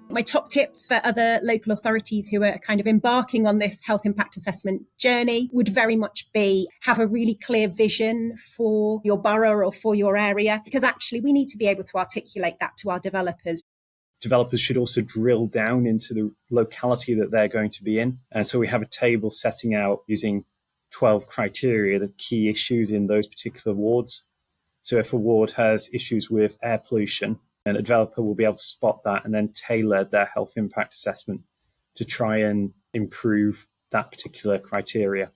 My top tips for other local authorities who are kind of embarking on this health impact assessment journey would very much be have a really clear vision for your borough or for your area, because actually we need to be able to articulate that to our developers. Developers should also drill down into the locality that they're going to be in. And so we have a table setting out using 12 criteria, the key issues in those particular wards. So if a ward has issues with air pollution, and a developer will be able to spot that and then tailor their health impact assessment to try and improve that particular criteria.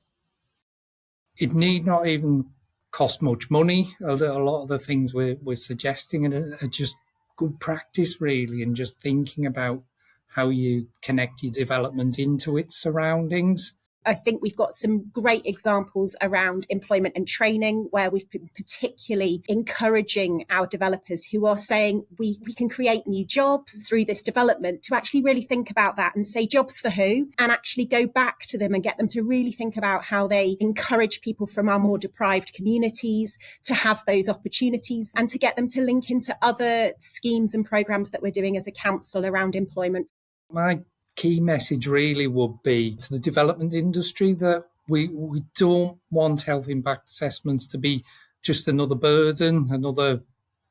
It need not even cost much money. A lot of the things we're suggesting are just good practice, really, and just thinking about how you connect your development into its surroundings. I think we've got some great examples around employment and training where we've been particularly encouraging our developers who are saying we can create new jobs through this development to actually really think about that and say jobs for who, and actually go back to them and get them to really think about how they encourage people from our more deprived communities to have those opportunities and to get them to link into other schemes and programmes that we're doing as a council around employment. My key message really would be to the development industry that we don't want health impact assessments to be just another burden, another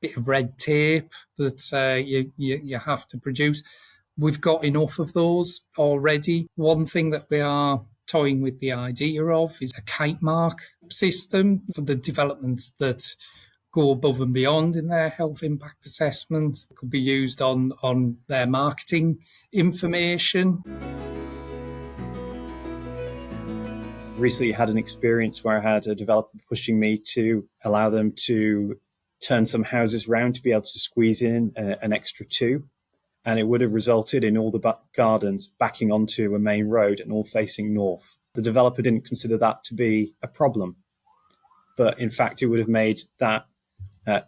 bit of red tape that you have to produce. We've got enough of those already. One thing that we are toying with the idea of is a kite mark system for the developments that go above and beyond in their health impact assessments. It could be used on their marketing information. Recently had an experience where I had a developer pushing me to allow them to turn some houses round to be able to squeeze in an extra 2. And it would have resulted in all the gardens backing onto a main road and all facing north. The developer didn't consider that to be a problem. But in fact, it would have made that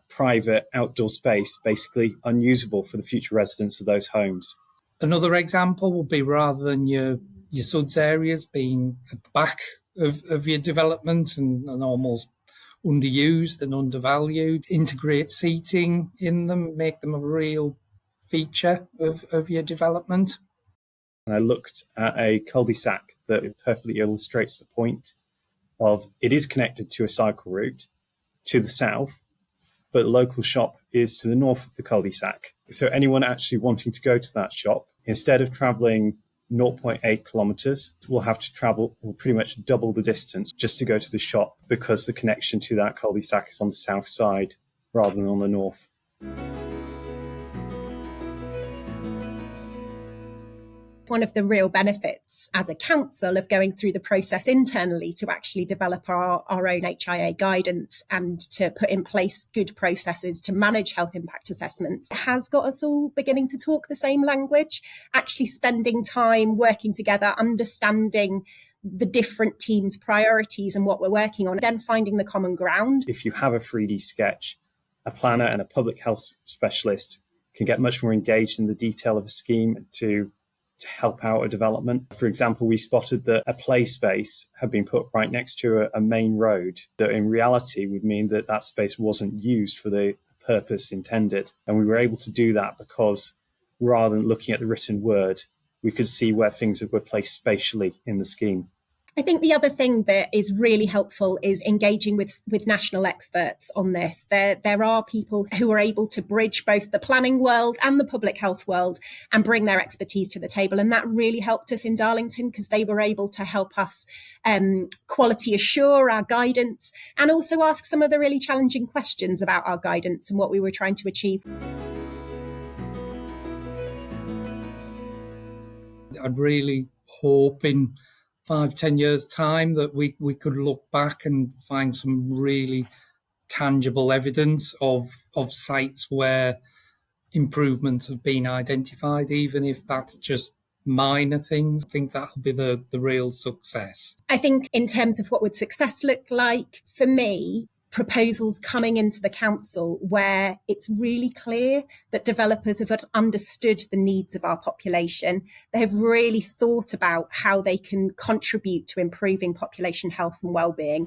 private outdoor space basically unusable for the future residents of those homes. Another example would be, rather than your SUDS areas being at the back of your development and almost underused and undervalued, integrate seating in them, make them a real feature of your development. And I looked at a cul-de-sac that perfectly illustrates the point of it is connected to a cycle route to the south, but the local shop is to the north of the cul-de-sac. So anyone actually wanting to go to that shop, instead of travelling 0.8 kilometres, will have to travel pretty much double the distance just to go to the shop, because the connection to that cul-de-sac is on the south side rather than on the north. One of the real benefits as a council of going through the process internally to actually develop our own HIA guidance and to put in place good processes to manage health impact assessments has got us all beginning to talk the same language, actually spending time working together, understanding the different teams' priorities and what we're working on, then finding the common ground. If you have a 3D sketch, a planner and a public health specialist can get much more engaged in the detail of a scheme to help out a development. For example, we spotted that a play space had been put right next to a main road that in reality would mean that that space wasn't used for the purpose intended. And we were able to do that because rather than looking at the written word, we could see where things were placed spatially in the scheme. I think the other thing that is really helpful is engaging with national experts on this. There are people who are able to bridge both the planning world and the public health world and bring their expertise to the table. And that really helped us in Darlington because they were able to help us quality assure our guidance and also ask some of the really challenging questions about our guidance and what we were trying to achieve. I'd really hope in 5-10 years' time that we could look back and find some really tangible evidence of sites where improvements have been identified, even if that's just minor things. I think that'll be the real success. I think in terms of what would success look like, for me, proposals coming into the council where it's really clear that developers have understood the needs of our population. They have really thought about how they can contribute to improving population health and well-being.